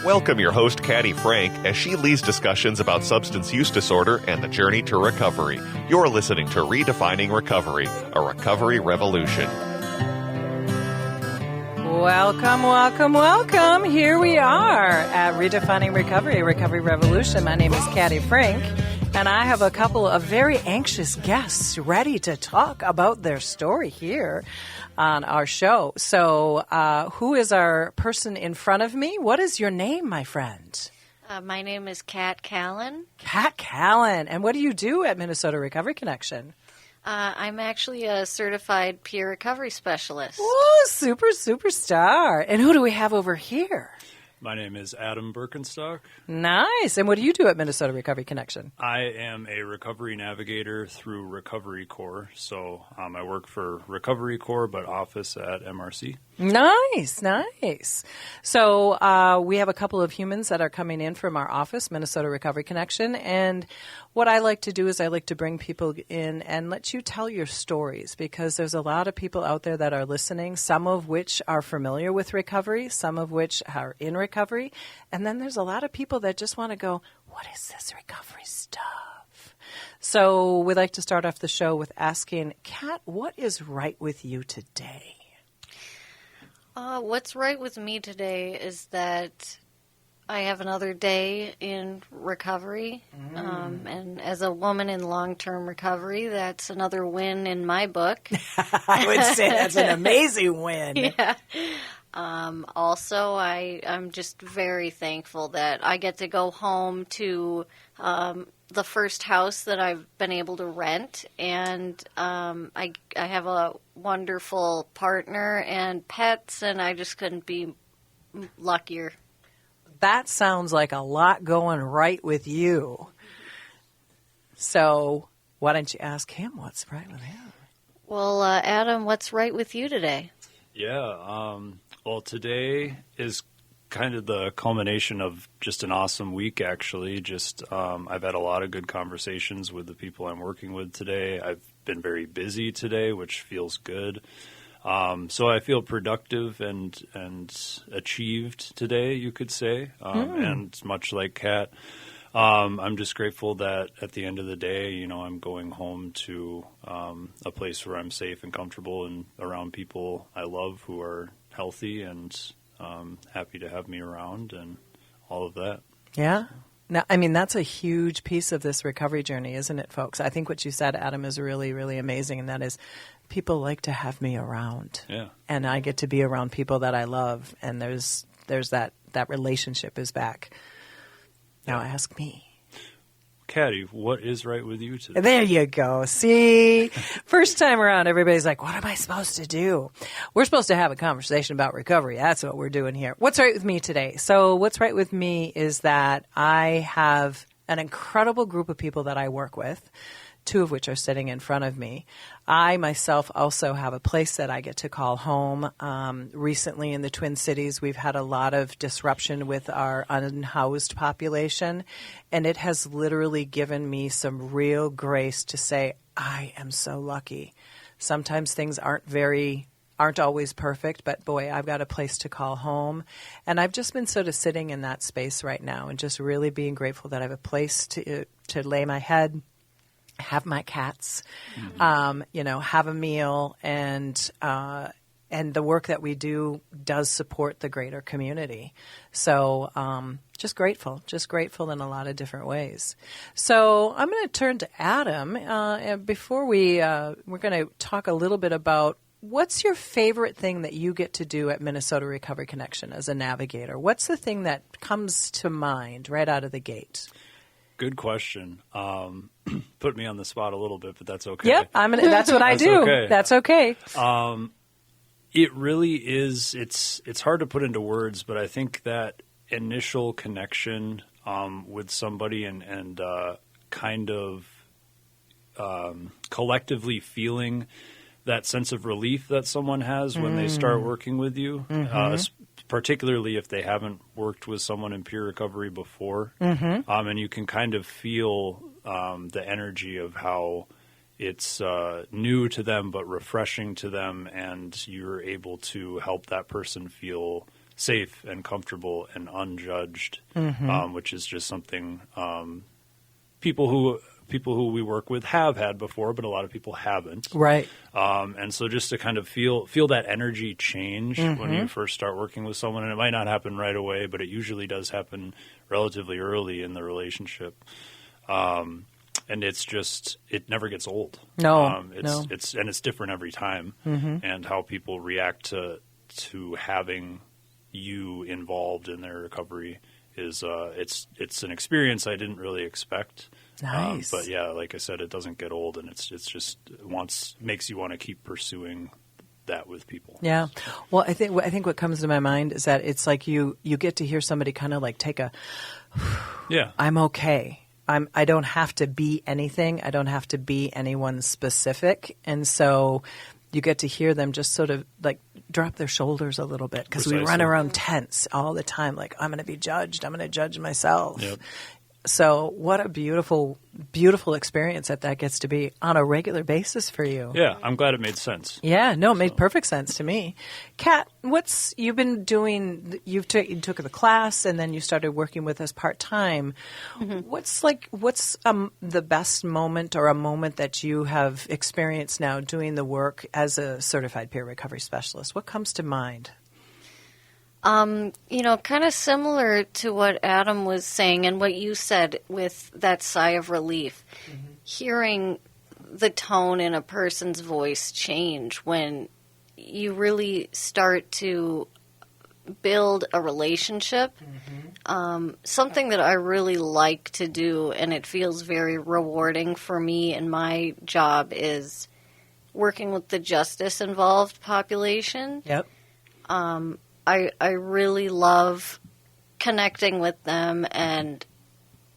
Welcome your host, Caddy Frank, as she leads discussions about substance use disorder and the journey to recovery. You're listening to Redefining Recovery, a recovery revolution. Welcome, welcome, welcome. Here we are at Redefining Recovery, a recovery revolution. My name is Caddy Frank, and I have a couple of very anxious guests ready to talk about their story here on our show. So who is our person in front of me? What is your name, my friend? My name is Cat Callan. Cat Callan. And what do you do at Minnesota Recovery Connection? I'm actually a certified peer recovery specialist. Oh, superstar. And who do we have over here? My name is Adam Birkenstock. Nice. And what do you do at Minnesota Recovery Connection? I am a recovery navigator through Recovery Corps. So I work for Recovery Corps, but office at MRC. Nice. So we have a couple of humans that are coming in from our office, Minnesota Recovery Connection. And what I like to do is I like to bring people in and let you tell your stories, because there's a lot of people out there that are listening, some of which are familiar with recovery, some of which are in recovery. And then there's a lot of people that just want to go, what is this recovery stuff? So we'd like to start off the show with asking, Kat, what is right with you today? What's right with me today is that I have another day in recovery. And as a woman in long-term recovery, that's another win in my book. I would say that's an amazing win. Yeah. Also, I'm just very thankful that I get to go home to the first house that I've been able to rent, and I have a wonderful partner and pets, and I just couldn't be luckier. That sounds like a lot going right with you. So why don't you ask him what's right with him? Well, Adam, what's right with you today? Yeah. Well, today is kind of the culmination of just an awesome week, actually. I've had a lot of good conversations with the people I'm working with today. I've been very busy today, which feels good. So I feel productive and achieved today, you could say. And much like Kat, I'm just grateful that at the end of the day, I'm going home to a place where I'm safe and comfortable and around people I love who are healthy and happy to have me around and all of that. Yeah. Now, I mean, that's a huge piece of this recovery journey, isn't it, folks? I think what you said, Adam, is really, really amazing, and that is people like to have me around. Yeah. And I get to be around people that I love, and there's that relationship is back. Now ask me. Caddy, what is right with you today? There you go. See? First time around, everybody's like, what am I supposed to do? We're supposed to have a conversation about recovery. That's what we're doing here. What's right with me today? So what's right with me is that I have an incredible group of people that I work with, two of which are sitting in front of me. I myself also have a place that I get to call home. Recently in the Twin Cities, we've had a lot of disruption with our unhoused population, and it has literally given me some real grace to say, I am so lucky. Sometimes things aren't always perfect, but boy, I've got a place to call home. And I've just been sort of sitting in that space right now and just really being grateful that I have a place to lay my head, have my cats, have a meal, and the work that we do does support the greater community. So just grateful in a lot of different ways. So I'm going to turn to Adam, and before we're going to talk a little bit about what's your favorite thing that you get to do at Minnesota Recovery Connection as a navigator? What's the thing that comes to mind right out of the gate? Good question. Put me on the spot a little bit, but that's okay. Yep, that's what I do. Okay. That's okay. It really is. It's hard to put into words, but I think that initial connection with somebody and kind of collectively feeling that sense of relief that someone has when they start working with you, particularly if they haven't worked with someone in peer recovery before. And you can kind of feel the energy of how it's new to them but refreshing to them, and you're able to help that person feel safe and comfortable and unjudged, which is just something people who we work with have had before, but a lot of people haven't. Right. And so just to kind of feel that energy change when you first start working with someone, and it might not happen right away, but it usually does happen relatively early in the relationship. And it's just, it never gets old. No, It's different every time. And how people react to having you involved in their recovery is it's an experience I didn't really expect. Nice. But yeah, like I said, it doesn't get old, and it's just makes you want to keep pursuing that with people. Yeah. Well, I think what comes to my mind is that it's like you get to hear somebody kind of like take a I'm okay. I don't have to be anything. I don't have to be anyone specific. And so you get to hear them just sort of like drop their shoulders a little bit, because we run around tense all the time. Like, I'm going to be judged. I'm going to judge myself. Yep. So what a beautiful, beautiful experience that gets to be on a regular basis for you. Yeah, I'm glad it made sense. Yeah, no, it made perfect sense to me. Kat, you've been doing, you took the class and then you started working with us part-time. What's the best moment or a moment that you have experienced now doing the work as a certified peer recovery specialist? What comes to mind? Kind of similar to what Adam was saying and what you said with that sigh of relief. Hearing the tone in a person's voice change when you really start to build a relationship. Something that I really like to do, and it feels very rewarding for me in my job, is working with the justice-involved population. Yep. I really love connecting with them and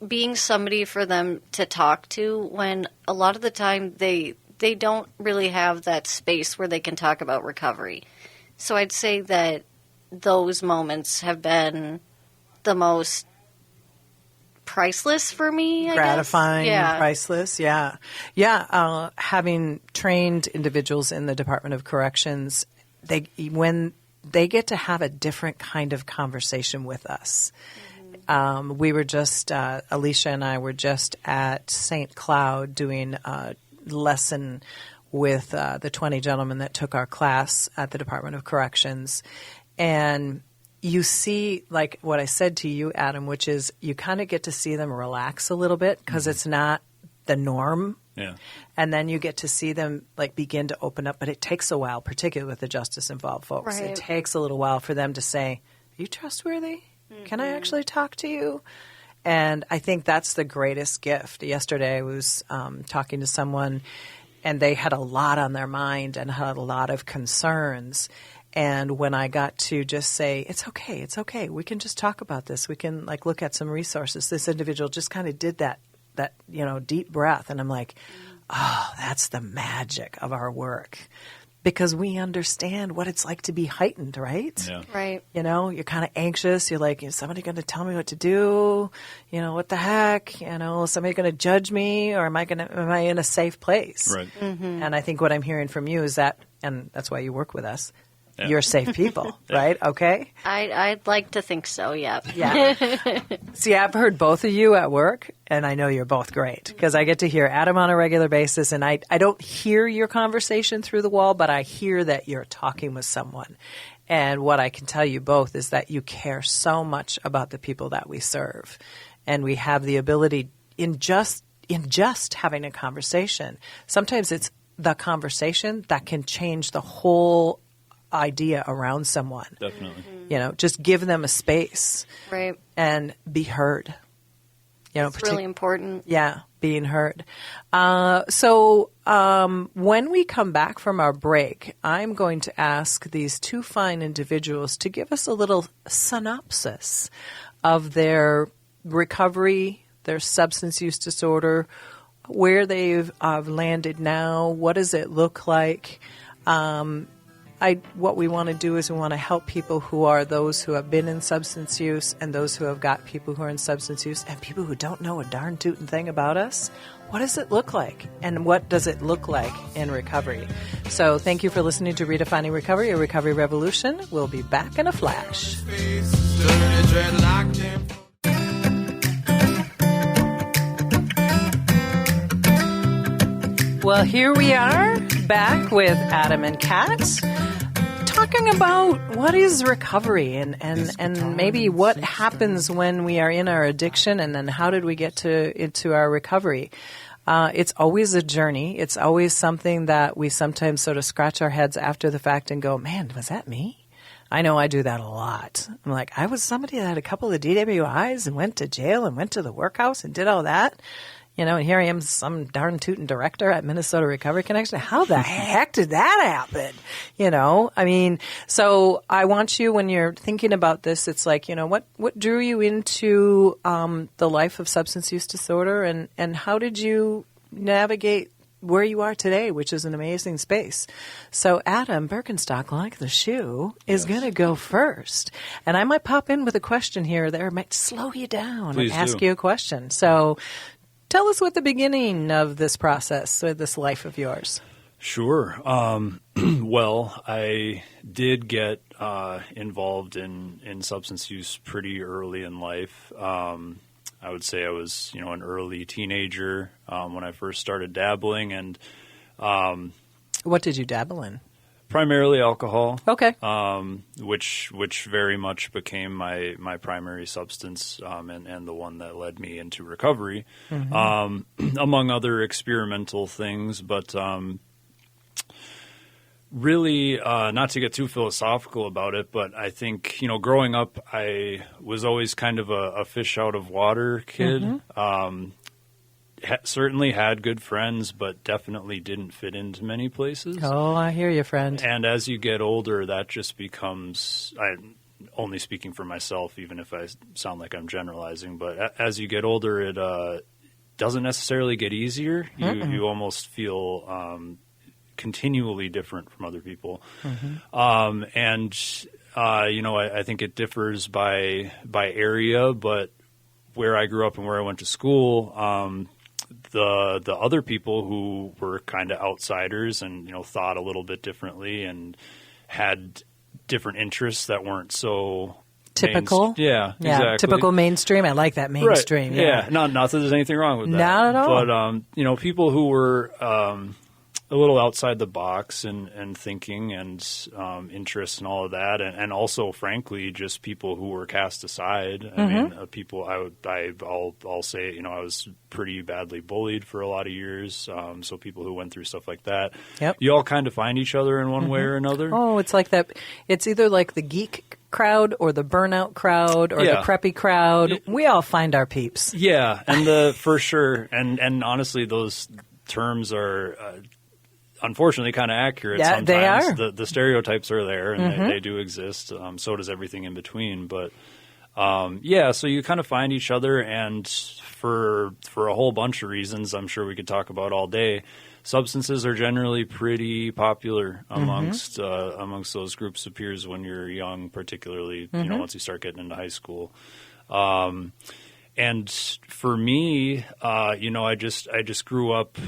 being somebody for them to talk to when a lot of the time they don't really have that space where they can talk about recovery. So I'd say that those moments have been the most priceless for me, I Gratifying, guess. and priceless, yeah. Yeah, having trained individuals in the Department of Corrections, when they get to have a different kind of conversation with us. We were just, Alicia and I were just at St. Cloud doing a lesson with the 20 gentlemen that took our class at the Department of Corrections. And you see, like what I said to you, Adam, which is you kind of get to see them relax a little bit because it's not the norm. Yeah. And then you get to see them like begin to open up, but it takes a while, particularly with the justice-involved folks. Right. It takes a little while for them to say, "Are you trustworthy? Can I actually talk to you?" And I think that's the greatest gift. Yesterday I was talking to someone, and they had a lot on their mind and had a lot of concerns. And when I got to just say, it's okay, we can just talk about this. We can like look at some resources. This individual just kind of did that deep breath. And I'm like, oh, that's the magic of our work, because we understand what it's like to be heightened, right? Yeah. Right. You're kind of anxious. You're like, is somebody going to tell me what to do? What the heck? Is somebody going to judge me, or am I in a safe place? Right. And I think what I'm hearing from you is that, and that's why you work with us, Yeah. you're safe people, right? Okay? I'd like to think so, yeah. Yeah. See, I've heard both of you at work, and I know you're both great, because I get to hear Adam on a regular basis, and I don't hear your conversation through the wall, but I hear that you're talking with someone. And what I can tell you both is that you care so much about the people that we serve. And we have the ability in just having a conversation. Sometimes it's the conversation that can change the whole idea around someone. Definitely. Just give them a space. Right. And be heard. It's really important. Yeah, being heard. So when we come back from our break, I'm going to ask these two fine individuals to give us a little synopsis of their recovery, their substance use disorder, where they've landed now, what does it look like. what we want to do is we want to help people who are those who have been in substance use and those who have got people who are in substance use and people who don't know a darn tootin' thing about us. What does it look like? And what does it look like in recovery? So thank you for listening to Redefining Recovery, a recovery revolution. We'll be back in a flash. Well, here we are back with Adam and Kat talking about what is recovery and maybe what happens when we are in our addiction and then how did we get into our recovery. It's always a journey. It's always something that we sometimes sort of scratch our heads after the fact and go, man, was that me? I know I do that a lot. I'm like, I was somebody that had a couple of DWIs and went to jail and went to the workhouse and did all that. You know, and here I am, some darn tootin' director at Minnesota Recovery Connection. How the heck did that happen? You know, I mean, so I want you, when you're thinking about this, it's like, you know, what drew you into the life of substance use disorder and how did you navigate where you are today, which is an amazing space. So Adam, Birkenstock, like the shoe, is going to go first. And I might pop in with a question here or there, might slow you down Please and ask do. you a question. So tell us what the beginning of this process or this life of yours. Sure. Well, I did get involved in substance use pretty early in life. I would say I was, an early teenager when I first started dabbling, and What did you dabble in? primarily alcohol. Okay. Which very much became my primary substance and the one that led me into recovery, among other experimental things. But really, not to get too philosophical about it, but I think, growing up, I was always kind of a fish out of water kid. Certainly had good friends, but definitely didn't fit into many places. Oh, I hear you, friend. And as you get older, that just becomes, I'm only speaking for myself, even if I sound like I'm generalizing, but as you get older, it doesn't necessarily get easier. You almost feel continually different from other people. I think it differs by area, but where I grew up and where I went to school, the other people who were kind of outsiders and thought a little bit differently and had different interests that weren't so Typical. Exactly. Typical mainstream. I like that mainstream. Right. Yeah. Not that there's anything wrong with that. Not at all. But people who were a little outside the box and thinking and interests and all of that, and also, frankly, just people who were cast aside. I mean, people. I'll say, I was pretty badly bullied for a lot of years. So people who went through stuff like that, you all kind of find each other in one way or another. Oh, it's like that. It's either like the geek crowd or the burnout crowd or the preppy crowd. We all find our peeps. Yeah, and for sure. And honestly, those terms are unfortunately kind of accurate sometimes. They are. The stereotypes are there, and they do exist. So does everything in between. But so you kind of find each other, and for a whole bunch of reasons I'm sure we could talk about all day, substances are generally pretty popular amongst those groups of peers when you're young, particularly once you start getting into high school. And for me, I just grew up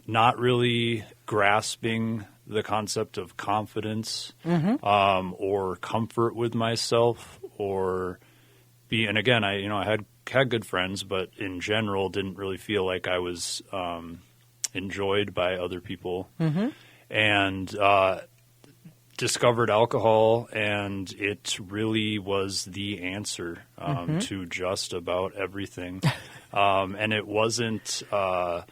not really grasping the concept of confidence or comfort with myself, and again, I had good friends, but in general didn't really feel like I was enjoyed by other people, and discovered alcohol, and it really was the answer to just about everything. And it wasn't a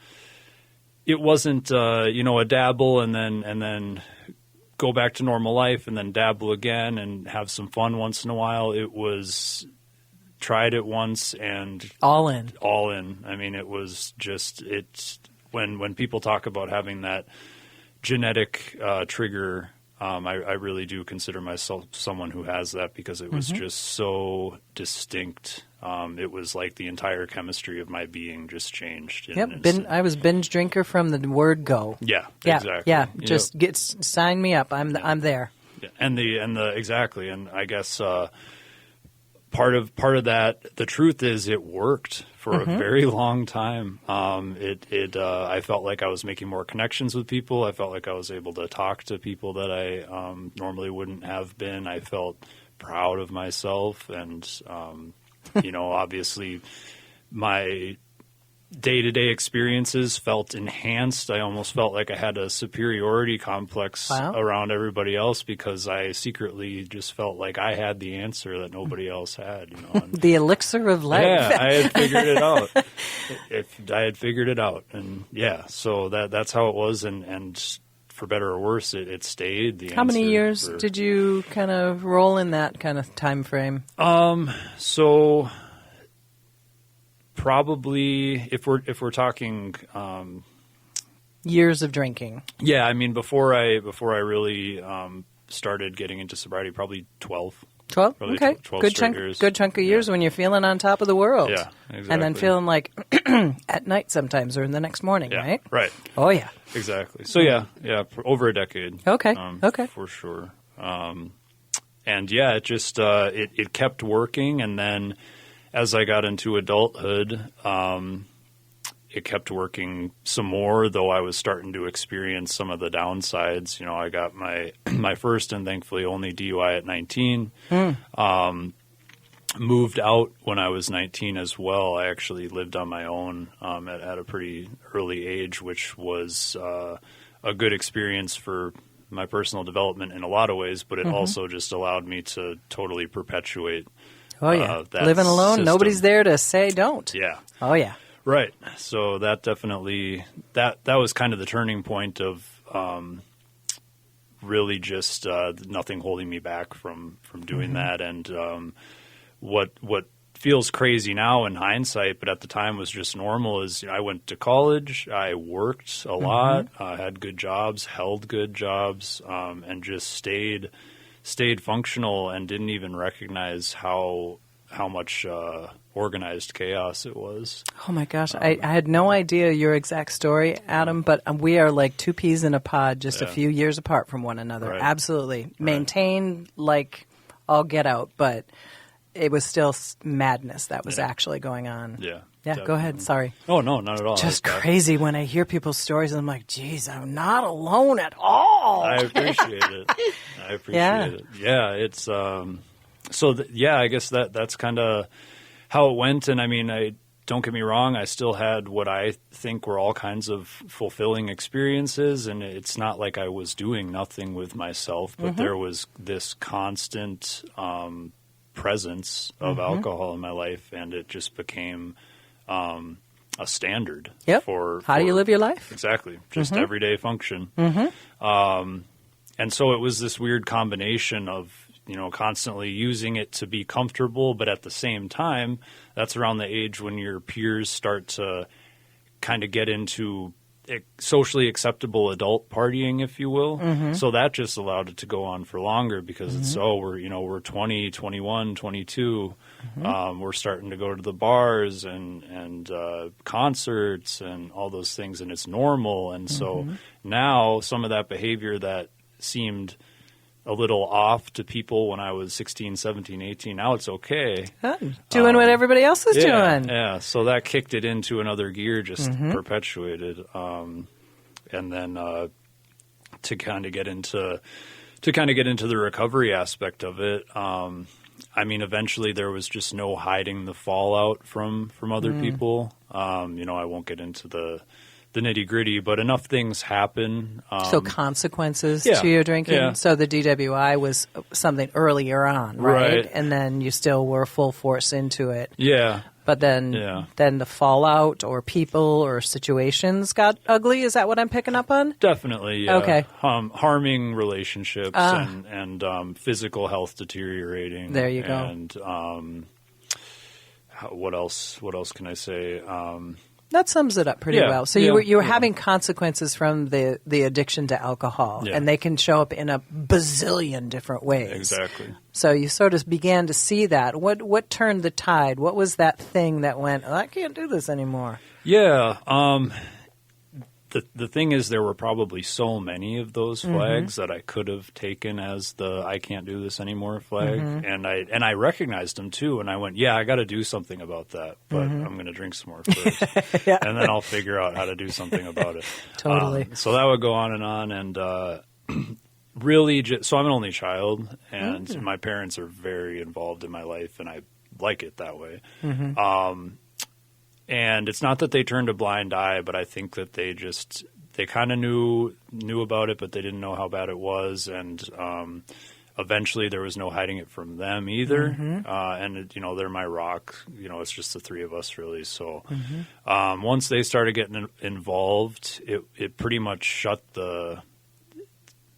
dabble and then go back to normal life and then dabble again and have some fun once in a while. It was tried it once and all in. I mean, it was just, when people talk about having that genetic trigger, I really do consider myself someone who has that, because it was just so distinct it was like the entire chemistry of my being just changed. Yep, I was binge drinker from the word go. Yeah, yeah, exactly. Yeah, just sign me up. I'm there. Yeah. And the exactly, and I guess part of that, the truth is, it worked for a very long time. I felt like I was making more connections with people. I felt like I was able to talk to people that I normally wouldn't have been. I felt proud of myself, and obviously my day-to-day experiences felt enhanced. I almost felt like I had a superiority complex around everybody else because I secretly just felt like I had the answer that nobody else had. The elixir of life. Yeah, I had figured it out. I had figured it out, and so that's how it was, and for better or worse, it stayed. How many years did you kind of roll in that kind of time frame? So probably if we're talking years of drinking. Yeah, I mean before I really started getting into sobriety, probably 12. 12? Probably Okay. 12 good straight chunk years. Good chunk of years when you're feeling on top of the world. Yeah, exactly. And then feeling like at night sometimes or in the next morning, right? Right. Oh, yeah. Exactly. So over a decade. Okay. Okay. For sure. And it just it kept working, and then as I got into adulthood, it kept working some more, though I was starting to experience some of the downsides. I got my first and thankfully only DUI at 19. Moved out when I was 19 as well. I actually lived on my own at a pretty early age, which was a good experience for my personal development in a lot of ways, but it also just allowed me to totally perpetuate that living alone, system. Nobody's there to say don't. Yeah. Oh, yeah. Right. So that definitely that was kind of the turning point of really just nothing holding me back from doing that. And what feels crazy now in hindsight, but at the time was just normal, is I went to college, I worked a lot, had good jobs, held good jobs, and just stayed functional and didn't even recognize how much organized chaos it was. Oh, my gosh. I had no idea your exact story, Adam, but we are like two peas in a pod, just a few years apart from one another. Right. Absolutely. Maintained like all get out, but it was still madness that was actually going on. Yeah. Yeah, go ahead. Sorry. Oh, no, not at all. Just crazy when I hear people's stories, and I'm like, geez, I'm not alone at all. I appreciate it. It. Yeah, it's I guess that's kind of how it went. And I mean, don't get me wrong, I still had what I think were all kinds of fulfilling experiences, and it's not like I was doing nothing with myself, but there was this constant presence of alcohol in my life, and it just became a standard for how do you live your life? Exactly. Just everyday function. And so it was this weird combination of, constantly using it to be comfortable, but at the same time, that's around the age when your peers start to kind of get into socially acceptable adult partying, if you will. So that just allowed it to go on for longer because it's we're 20, 21, 22. We're starting to go to the bars and concerts and all those things, and it's normal. And so now some of that behavior that seemed a little off to people when I was 16, 17, 18, now it's okay. Doing what everybody else is doing. Yeah, so that kicked it into another gear, just perpetuated. And then to kind of get into the recovery aspect of it, I mean, eventually there was just no hiding the fallout from other people. I won't get into the nitty gritty, but enough things happen. So consequences to your drinking. Yeah. So the DWI was something earlier on, right? And then you still were full force into it. Yeah. But then the fallout or people or situations got ugly. Is that what I'm picking up on? Definitely. Yeah. Okay. Harming relationships and physical health deteriorating. There you go. And what else can I say? That sums it up pretty Yeah, well. So yeah, you were yeah. having consequences from the addiction to alcohol, Yeah. and they can show up in a bazillion different ways. Exactly. So you sort of began to see that. What turned the tide? What was that thing that went, oh, I can't do this anymore? Yeah. The thing is, there were probably so many of those flags that I could have taken as the "I can't do this anymore" flag, and I recognized them too. And I went, "Yeah, I got to do something about that." But I'm going to drink some more first, Yeah. and then I'll figure out how to do something about it. Totally. So that would go on, and really, so I'm an only child, and my parents are very involved in my life, and I like it that way. And it's not that they turned a blind eye, but I think that they kind of knew about it, but they didn't know how bad it was. And eventually there was no hiding it from them either. And, they're my rock. It's just the three of us really. So once they started getting involved, it pretty much shut the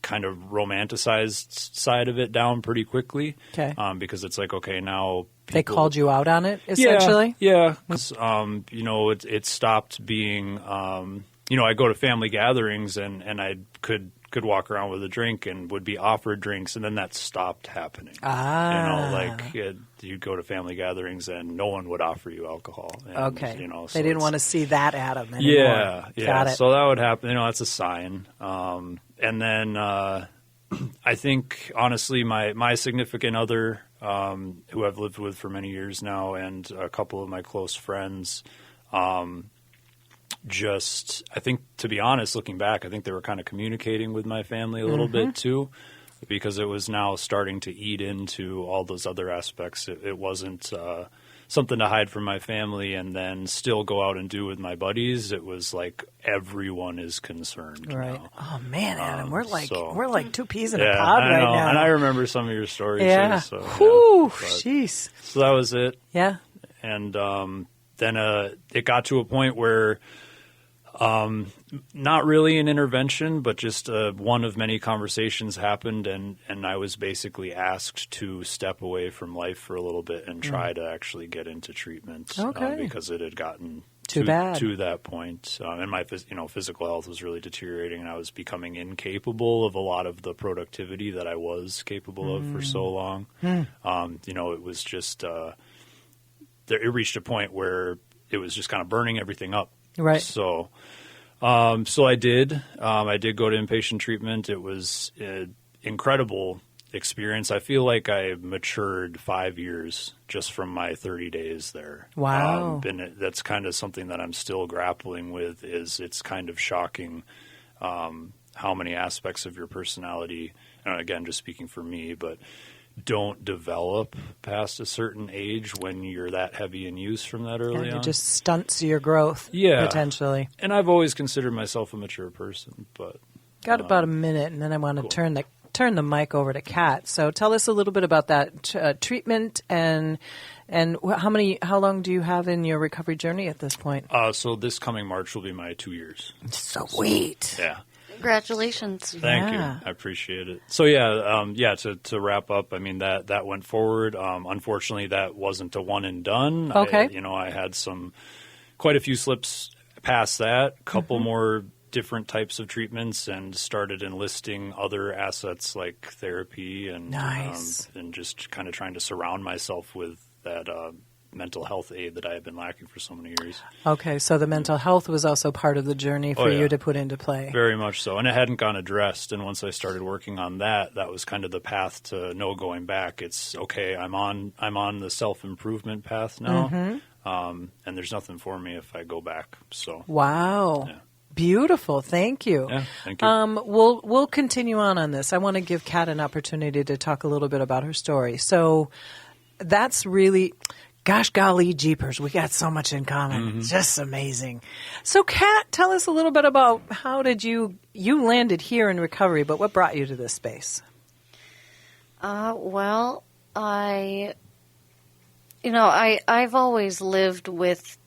kind of romanticized side of it down pretty quickly. Okay. Because it's like, okay, now They called you out on it, essentially? Yeah. It stopped being, I go to family gatherings and I could walk around with a drink and would be offered drinks, and then that stopped happening. You'd go to family gatherings and no one would offer you alcohol. And, Okay. So they didn't want to see that Adam anymore. Yeah. Got it. So that would happen. That's a sign. And then I think, honestly, my significant other, who I've lived with for many years now, and a couple of my close friends, I think, to be honest, looking back, I think they were kind of communicating with my family a little bit too, because it was now starting to eat into all those other aspects. It wasn't something to hide from my family and then still go out and do with my buddies. It was like everyone is concerned. Right. Now. Oh man, Adam, we're like so- two peas in a Yeah, pod I right know. now. And I remember some of your stories yeah. too. So, Whew, but- jeez. so that was it. Yeah. And then it got to a point where not really an intervention, but just one of many conversations happened, and I was basically asked to step away from life for a little bit and try to actually get into treatment. Okay. Because it had gotten Too bad. to that point, and my physical health was really deteriorating, and I was becoming incapable of a lot of the productivity that I was capable of for so long. It was just it reached a point where it was just kind of burning everything up. Right. So I did. I did go to inpatient treatment. It was an incredible experience. I feel like I matured 5 years just from my 30 days there. Wow. And that's kind of something that I'm still grappling with. It's kind of shocking how many aspects of your personality, and again, just speaking for me, but don't develop past a certain age when you're that heavy in use from that early on. It just stunts your growth, potentially. And I've always considered myself a mature person, but Got about a minute, and then I want to turn the mic over to Kat. So tell us a little bit about that treatment and how long do you have in your recovery journey at this point? So this coming March will be my 2 years. Sweet. Yeah. Congratulations. Thank you. I appreciate it. So to wrap up, I mean that went forward. Unfortunately, that wasn't a one and done. Okay. I had quite a few slips past that. A couple more different types of treatments, and started enlisting other assets like therapy and Nice. And just kind of trying to surround myself with that mental health aid that I had been lacking for so many years. Okay, so the mental health was also part of the journey for you to put into play. Very much so. And it hadn't gone addressed. And once I started working on that was kind of the path to no going back. It's okay, I'm on the self-improvement path now. And there's nothing for me if I go back. So Wow. Yeah. Beautiful. Thank you. Yeah, thank you. We'll continue on this. I want to give Kat an opportunity to talk a little bit about her story. So that's really, gosh golly jeepers, we got so much in common. Just amazing. So Kat, tell us a little bit about how did you landed here in recovery, but what brought you to this space? Well, I've always lived with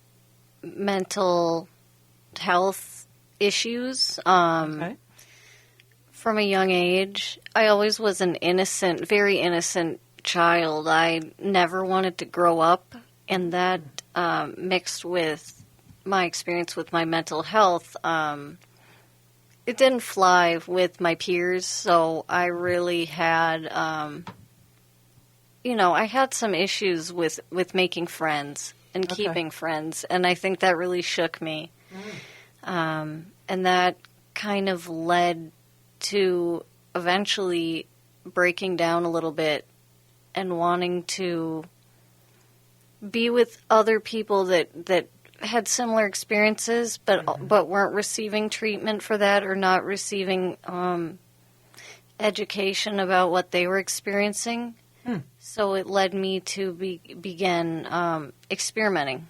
mental health issues Okay. from a young age. I always was an very innocent child. I never wanted to grow up, and that mixed with my experience with my mental health, it didn't fly with my peers, so I really had, I had some issues with making friends and keeping friends, and I think that really shook me. And that kind of led to eventually breaking down a little bit and wanting to be with other people that had similar experiences but weren't receiving treatment for that or not receiving education about what they were experiencing. So it led me to begin experimenting.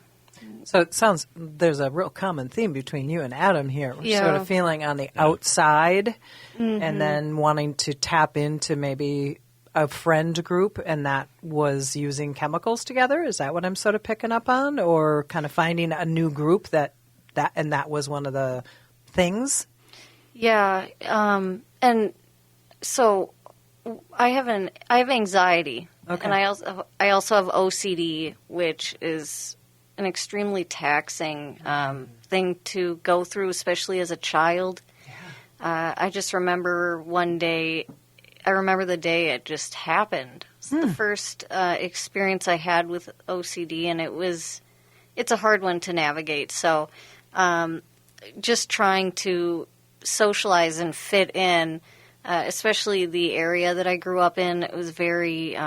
So it sounds there's a real common theme between you and Adam here. We're Yeah. sort of feeling on the outside and then wanting to tap into maybe a friend group, and that was using chemicals together. Is that what I'm sort of picking up on? Or kind of finding a new group that was one of the things? Yeah, and so I have anxiety, and I also have OCD, which is an extremely taxing thing to go through, especially as a child. I just remember one day. I remember the day it just happened. It's the first experience I had with OCD, and it's a hard one to navigate. So just trying to socialize and fit in, especially the area that I grew up in, it was very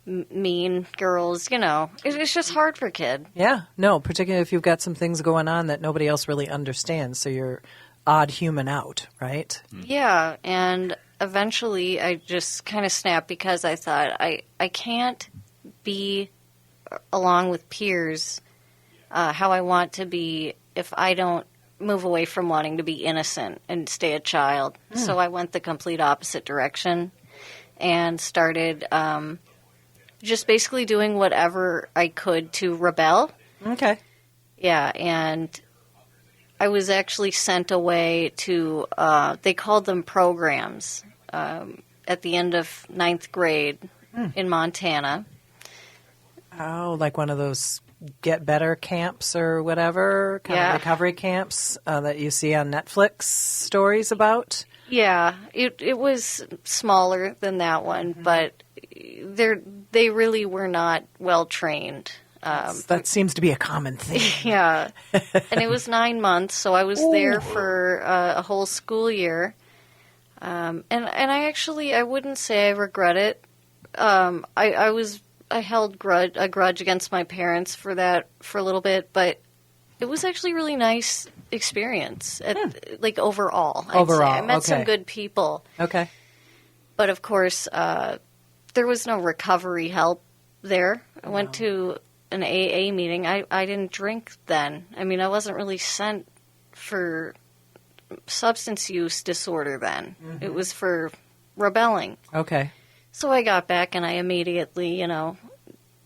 mean girls, It's just hard for a kid. Yeah, no, particularly if you've got some things going on that nobody else really understands. So you're odd human out, right? Yeah, and eventually I just kind of snapped because I thought I can't be along with peers how I want to be if I don't move away from wanting to be innocent and stay a child. So I went the complete opposite direction and started just basically doing whatever I could to rebel. Okay. Yeah, and I was actually sent away to, they called them programs, at the end of 9th grade in Montana. Oh, like one of those get better camps or whatever, kind of recovery camps that you see on Netflix stories about? Yeah, it was smaller than that one, but they really were not well trained. That seems to be a common thing. Yeah, and it was 9 months, so I was there for a whole school year. And I wouldn't say I regret it. I held a grudge against my parents for that for a little bit, but it was actually a really nice experience. Like overall, I'd say. I met some good people. Okay. But of course, there was no recovery help there. I went to an AA meeting. I didn't drink then. I mean, I wasn't really sent for substance use disorder then. It was for rebelling. Okay. So I got back and I immediately,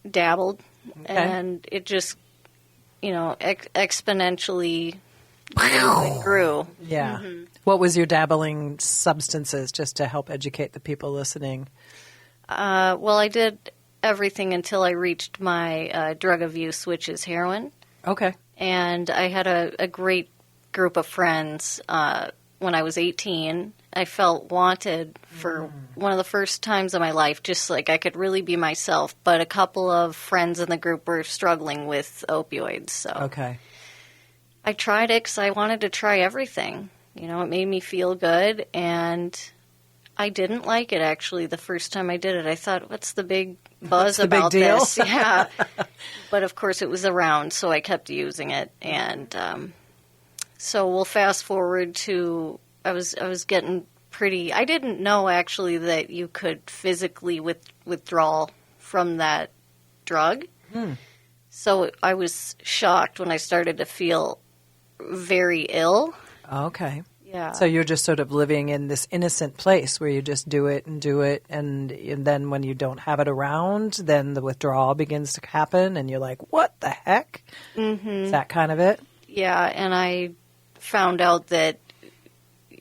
dabbled. Okay. And it just, exponentially grew. Yeah. What was your dabbling substances, just to help educate the people listening? Well, I did everything until I reached my drug of use, which is heroin. Okay. And I had a great group of friends when I was 18. I felt wanted for one of the first times in my life, just like I could really be myself. But a couple of friends in the group were struggling with opioids. So Okay. I tried it because I wanted to try everything. It made me feel good, and I didn't like it, actually, the first time I did it. I thought, what's the big buzz about big deal? this? Yeah. But, of course, it was around, so I kept using it. And so we'll fast forward to I was getting pretty – I didn't know, actually, that you could physically withdraw from that drug. So I was shocked when I started to feel very ill. Okay. Yeah. So you're just sort of living in this innocent place where you just do it, and then when you don't have it around, then the withdrawal begins to happen, and you're like, what the heck? Is that kind of it? Yeah, and I found out that,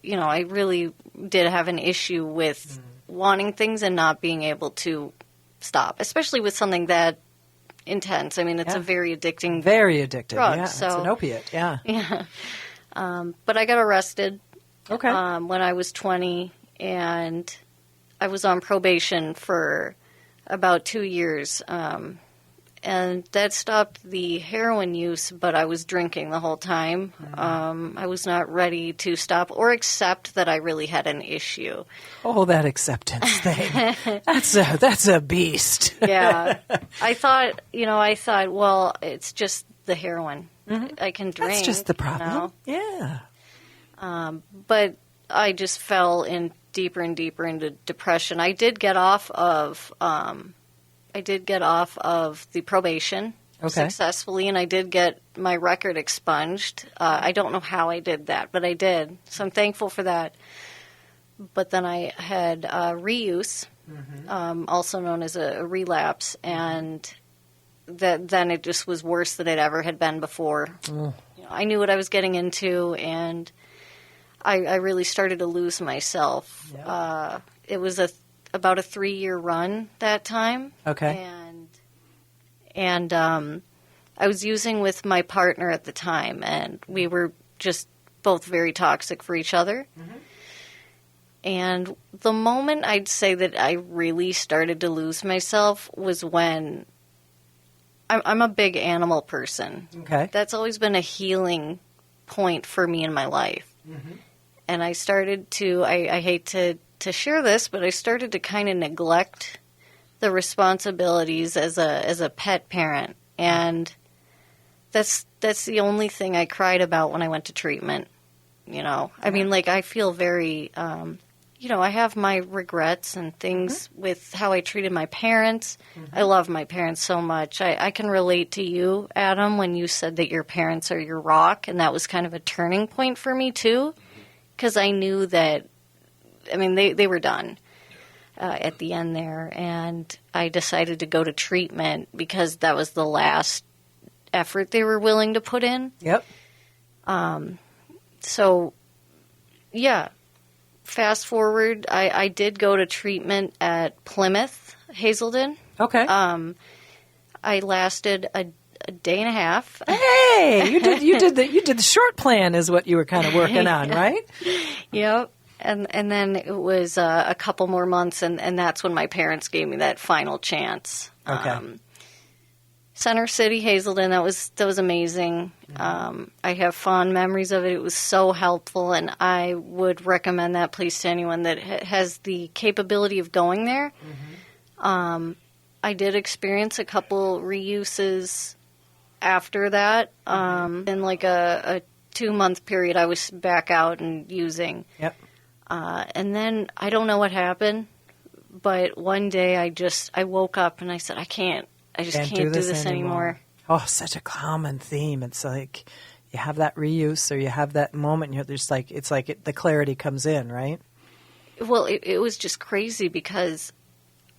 I really did have an issue with wanting things and not being able to stop, especially with something that intense. I mean, it's a very addicting Very addictive. drug. Yeah, So, it's an opiate. Yeah. yeah. But I got arrested Okay. when I was 20, and I was on probation for about 2 years. And that stopped the heroin use, but I was drinking the whole time. I was not ready to stop or accept that I really had an issue. Oh, that acceptance thing. That's a beast. Yeah. I thought, well, it's just the heroin. I can drink. That's just the problem. You Yeah. know? But I just fell in deeper and deeper into depression. I did get off of the probation successfully, and I did get my record expunged. I don't know how I did that, but I did. So I'm thankful for that. But then I had reuse, also known as a relapse, and then it just was worse than it ever had been before. I knew what I was getting into, and I really started to lose myself. Yeah. It was about a 3-year run that time. Okay. And I was using with my partner at the time, and we were just both very toxic for each other. And the moment I'd say that I really started to lose myself was when I'm a big animal person. Okay. That's always been a healing point for me in my life. And I started to, I hate to share this, but I started to kind of neglect the responsibilities as a pet parent. And that's the only thing I cried about when I went to treatment. I mean, like, I feel very, I have my regrets and things with how I treated my parents. I love my parents so much. I can relate to you, Adam, when you said that your parents are your rock, and that was kind of a turning point for me, too, because I knew that, I mean, they were done at the end there, and I decided to go to treatment because that was the last effort they were willing to put in. Yep. So, yeah. Fast forward, I did go to treatment at Plymouth, Hazelden. Okay. I lasted a day and a half. Hey, you did the short plan is what you were kind of working on, right? Yep. And then it was a couple more months, and that's when my parents gave me that final chance. Okay. Center City, Hazelden, that was amazing. I have fond memories of it. It was so helpful, and I would recommend that place to anyone that has the capability of going there. I did experience a couple reuses after that. In like a 2-month period, I was back out and using. Yep. And then I don't know what happened, but one day I woke up and I said, I just can't do this anymore. Oh, such a common theme. It's like you have that reuse or you have that moment, and you're just like, it's like the clarity comes in, right? Well, it was just crazy because,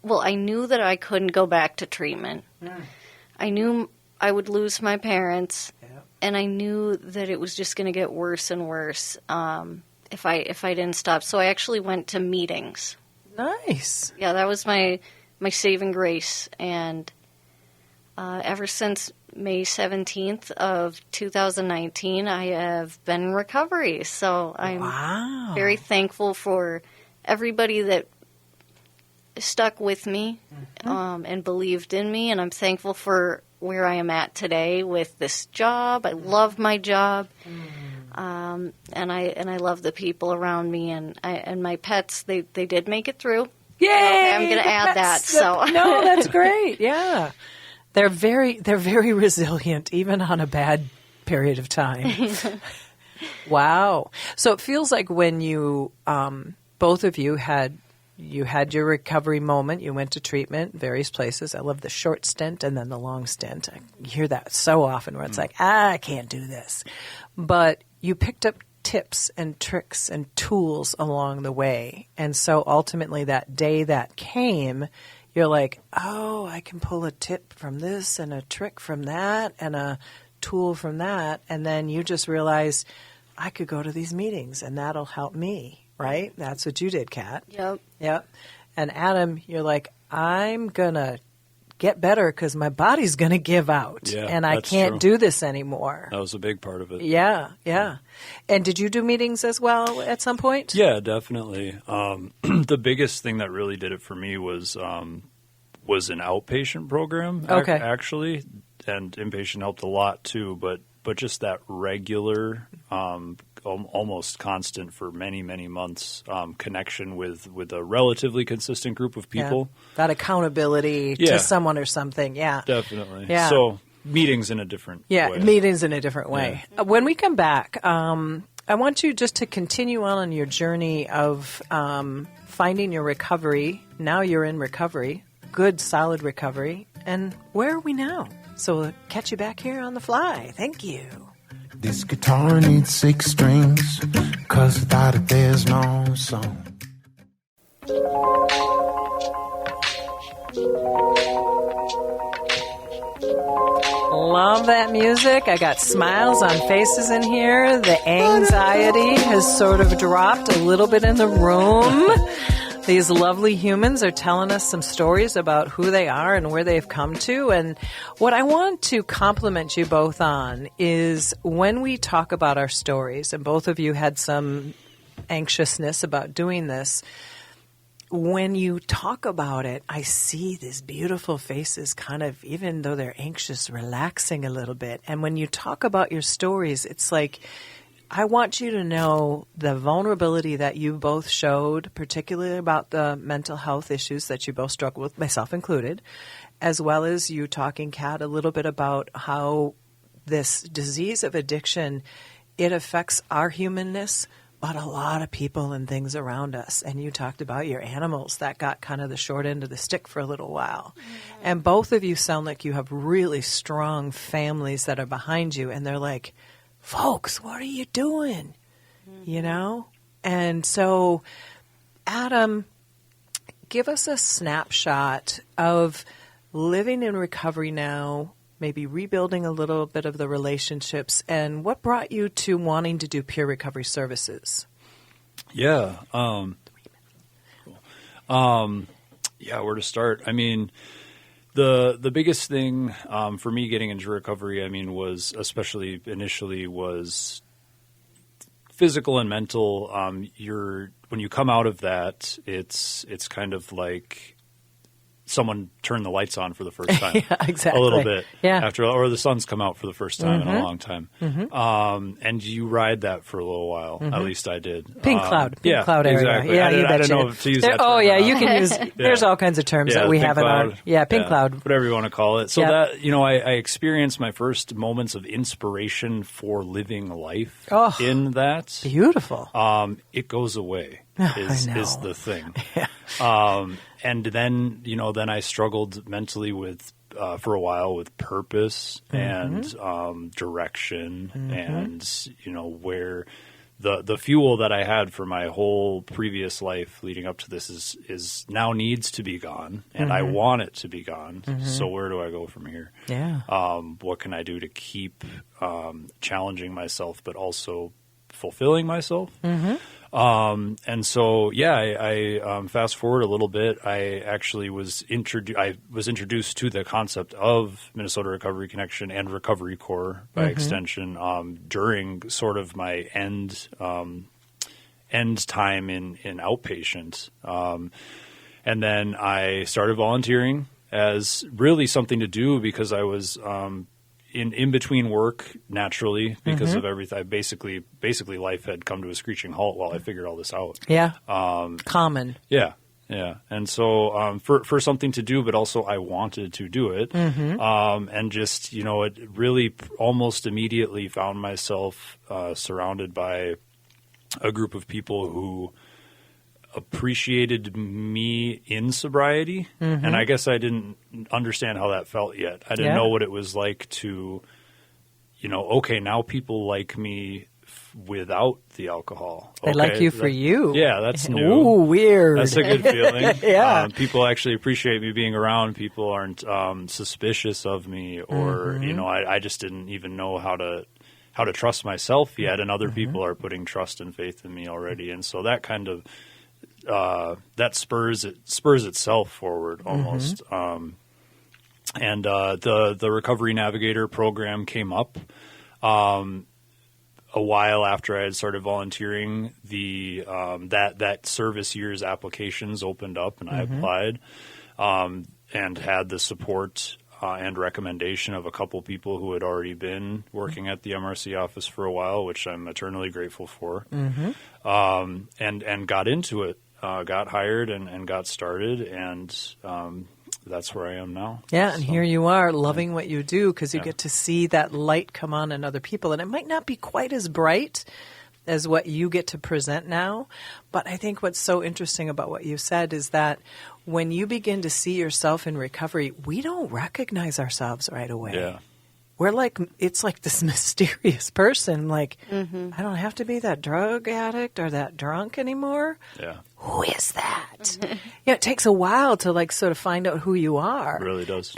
I knew that I couldn't go back to treatment. I knew I would lose my parents, and I knew that it was just going to get worse and worse if I didn't stop. So I actually went to meetings. Nice. Yeah, that was my saving grace, and ever since May 17th of 2019, I have been in recovery. So I'm very thankful for everybody that stuck with me and believed in me, and I'm thankful for where I am at today with this job. I love my job, and I love the people around me, and my pets. They did make it through. Yay! Okay, I'm going to add that. No, that's great. Yeah. They're very resilient, even on a bad period of time. Wow. So it feels like when you, both of you had your recovery moment, you went to treatment, various places. I love the short stint and then the long stint. I hear that so often where it's like, I can't do this. But you picked up tips and tricks and tools along the way. And so ultimately that day that came, you're like, oh, I can pull a tip from this and a trick from that and a tool from that. And then you just realize I could go to these meetings and that'll help me, right? That's what you did, Kat. Yep. Yep. And Adam, you're like, I'm going to get better because my body's going to give out Yeah, and I that's can't true. do this anymore. That was a big part of it. Yeah, yeah. And did you do meetings as well at some point? Yeah, definitely. The biggest thing that really did it for me was an outpatient program, Okay. actually, and inpatient helped a lot too. But just that regular, almost constant for many, many months connection with a relatively consistent group of people. Yeah. That accountability Yeah. to someone or something. Yeah. Definitely. Yeah. So meetings in a different way. Meetings in a different way. When we come back, I want you just to continue on your journey of finding your recovery. Now you're in recovery, good, solid recovery. And where are we now? So we'll catch you back here on the fly. Thank you. This guitar needs 6 strings, 'cause without it there's no song. Love that music. I got smiles on faces in here. The anxiety has sort of dropped a little bit in the room. These lovely humans are telling us some stories about who they are and where they've come to. And what I want to compliment you both on is when we talk about our stories, and both of you had some anxiousness about doing this, when you talk about it, I see these beautiful faces kind of, even though they're anxious, relaxing a little bit. And when you talk about your stories, it's like, I want you to know the vulnerability that you both showed, particularly about the mental health issues that you both struggle with, myself included, as well as you talking, Kat, a little bit about how this disease of addiction, it affects our humanness, but a lot of people and things around us. And you talked about your animals that got kind of the short end of the stick for a little while. Mm-hmm. And both of you sound like you have really strong families that are behind you. And they're like, folks, what are you doing? Mm-hmm. You know? And so, Adam, give us a snapshot of living in recovery now, maybe rebuilding a little bit of the relationships, and what brought you to wanting to do peer recovery services? Yeah. Where to start? I mean, the biggest thing for me getting into recovery, I mean, was especially initially was physical and mental. When you come out of that, it's kind of like someone turned the lights on for the first time. Yeah, exactly. A little bit. Yeah. Or the sun's come out for the first time Mm-hmm. in a long time. Mm-hmm. And you ride that for a little while. Mm-hmm. At least I did. Pink cloud area. Exactly. Yeah, I didn't know to use that term. Oh, yeah, or not. you can use, there's all kinds of terms that we have in our, pink cloud. Whatever you want to call it. So that, I experienced my first moments of inspiration for living life in that. Beautiful. It goes away. Is the thing. Yeah. And then, then I struggled mentally with, for a while with purpose and direction and, where the fuel that I had for my whole previous life leading up to this is now needs to be gone and I want it to be gone. So where do I go from here? Yeah. What can I do to keep challenging myself but also fulfilling myself? And so, I fast forward a little bit. I actually was introduced to the concept of Minnesota Recovery Connection and Recovery Corps by extension during sort of my end time in outpatient. And then I started volunteering as really something to do because I was in between work naturally because of everything. I basically life had come to a screeching halt while I figured all this out. Yeah. Common. Yeah. Yeah. And so for something to do, but also I wanted to do it. And just, it really almost immediately found myself surrounded by a group of people who appreciated me in sobriety. And I guess I didn't understand how that felt yet. I didn't know what it was like to, okay, now people like me without the alcohol. They like you for you. Yeah, that's new. Ooh, weird. That's a good feeling. Yeah. People actually appreciate me being around. People aren't suspicious of me or, I just didn't even know how to trust myself yet. And other people are putting trust and faith in me already. And so that kind of, that spurs itself forward almost. And the Recovery Navigator program came up a while after I had started volunteering. That service year's applications opened up, and I applied and had the support and recommendation of a couple people who had already been working at the MRC office for a while, which I'm eternally grateful for. And got into it, got hired and got started, and that's where I am now. Yeah, and here you are loving what you do because you get to see that light come on in other people. And it might not be quite as bright as what you get to present now, but I think what's so interesting about what you said is that when you begin to see yourself in recovery, we don't recognize ourselves right away. Yeah. We're like, it's like this mysterious person, like, I don't have to be that drug addict or that drunk anymore. Yeah. Who is that? It takes a while to like sort of find out who you are. It really does.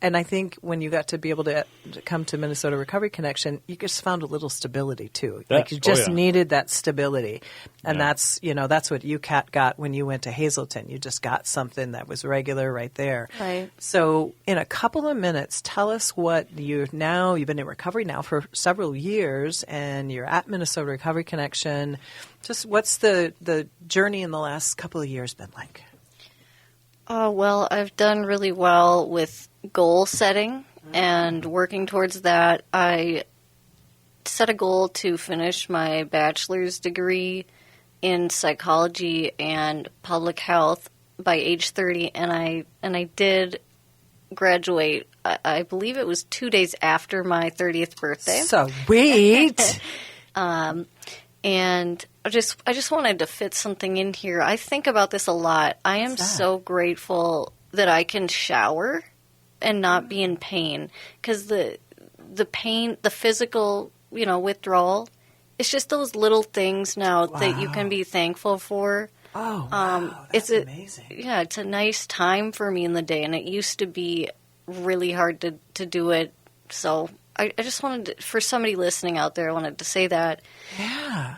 And I think when you got to be able to come to Minnesota Recovery Connection, you just found a little stability too. Like you just needed that stability. And that's what you got when you went to Hazleton. You just got something that was regular right there. Right. So in a couple of minutes, tell us what you've been in recovery now for several years and you're at Minnesota Recovery Connection. Just what's the journey in the last couple of years been like? Well, I've done really well with goal setting and working towards that. I set a goal to finish my bachelor's degree in psychology and public health by age 30, and I did graduate. I believe it was 2 days after my 30th birthday. Sweet. And I just wanted to fit something in here. I think about this a lot. I am so grateful that I can shower and not be in pain, because the pain, the physical, withdrawal, it's just those little things now that you can be thankful for. Oh, wow. That's amazing. Yeah, it's a nice time for me in the day, and it used to be really hard to do it. So I just wanted to, for somebody listening out there, I wanted to say that. Yeah.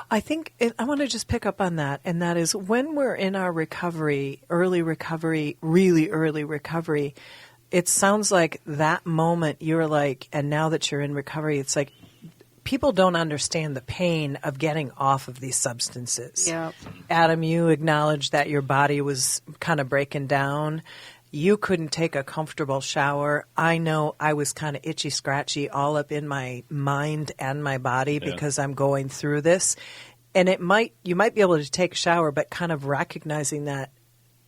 I think I want to just pick up on that, and that is when we're in our recovery, early recovery, really early recovery, it sounds like that moment you're like, and now that you're in recovery, it's like people don't understand the pain of getting off of these substances. Yeah. Adam, you acknowledged that your body was kind of breaking down. You couldn't take a comfortable shower. I know I was kind of itchy, scratchy all up in my mind and my body because I'm going through this. And you might be able to take a shower, but kind of recognizing that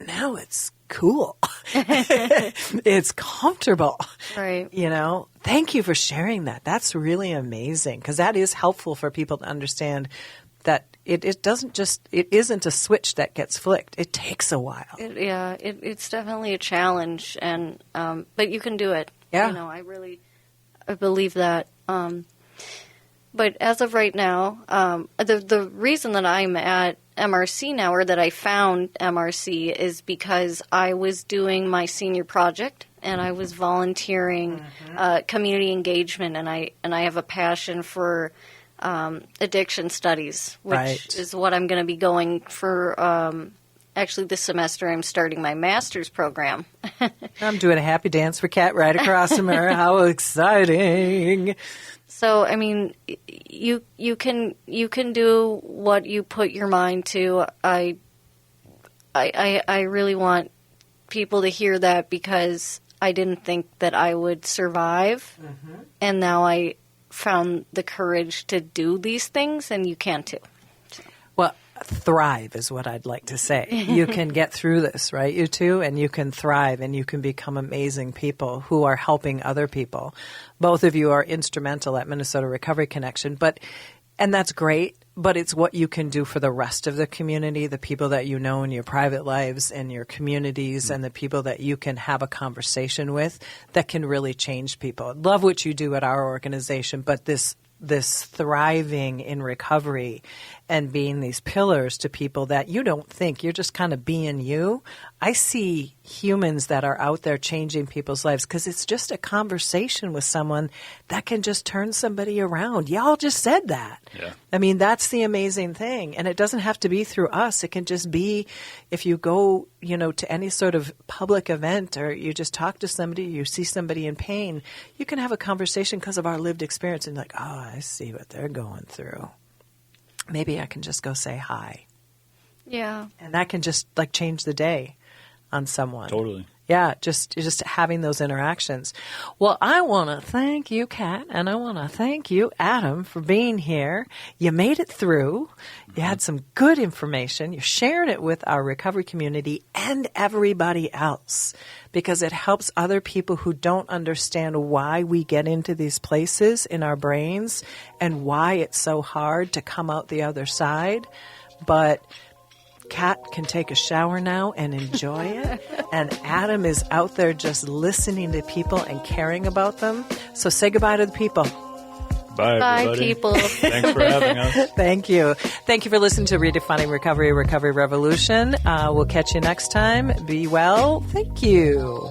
now it's cool. It's comfortable. Right. Thank you for sharing that. That's really amazing because that is helpful for people to understand that it isn't a switch that gets flicked. It takes a while. It's definitely a challenge, and but you can do it. Yeah. I believe that. But as of right now, the reason that I'm at MRC now, or that I found MRC, is because I was doing my senior project and I was volunteering community engagement, and I have a passion for addiction studies, which is what I'm going to be going for. Actually, this semester I'm starting my master's program. I'm doing a happy dance for Kat right across from her. How exciting! So, I mean, you can do what you put your mind to. I really want people to hear that, because I didn't think that I would survive, and now I found the courage to do these things, and you can too. So. Well, thrive is what I'd like to say. You can get through this, right, you two? And you can thrive, and you can become amazing people who are helping other people. Both of you are instrumental at Minnesota Recovery Connection, and that's great, but it's what you can do for the rest of the community, the people that you know in your private lives and your communities, and the people that you can have a conversation with that can really change people. I love what you do at our organization, but this thriving in recovery and being these pillars to people that you don't think. You're just kind of being you. I see humans that are out there changing people's lives because it's just a conversation with someone that can just turn somebody around. Y'all just said that. Yeah. I mean, that's the amazing thing. And it doesn't have to be through us. It can just be if you go, to any sort of public event or you just talk to somebody, you see somebody in pain, you can have a conversation because of our lived experience and like, oh, I see what they're going through. Maybe I can just go say hi. Yeah. And that can just like change the day on someone. Totally. Yeah, just having those interactions. Well, I want to thank you, Kat, and I want to thank you, Adam, for being here. You made it through. You had some good information. You shared it with our recovery community and everybody else because it helps other people who don't understand why we get into these places in our brains and why it's so hard to come out the other side. But Kat can take a shower now and enjoy it. And Adam is out there just listening to people and caring about them. So say goodbye to the people. Bye, Bye, everybody. people. Thanks for having us. Thank you. Thank you for listening to Redefining Recovery, Recovery Revolution. We'll catch you next time. Be well. Thank you.